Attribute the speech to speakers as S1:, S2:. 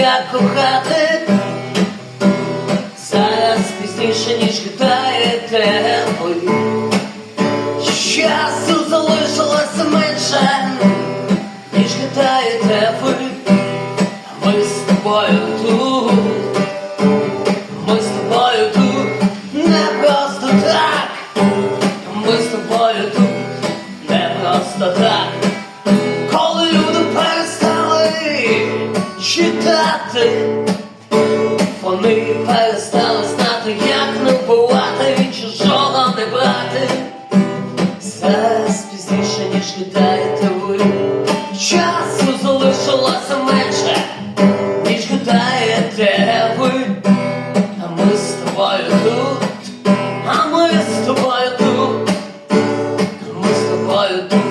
S1: як кохати. Зараз пізніше, ніж гадаєте ви. Часу залишилося менше, ніж гадаєте ви. Ми з тобою тут, ми з тобою тут, не просто так. Ми з тобою тут, не просто так. Коли люди перестали читати, вони перестали знати, як не вбивати, чужого не брати. Зараз пізніше, ніж гадаєте ви. Часу залишилося менше, ніж гадаєте ви. А ми з тобою тут, а ми з тобою тут, а ми з тобою тут.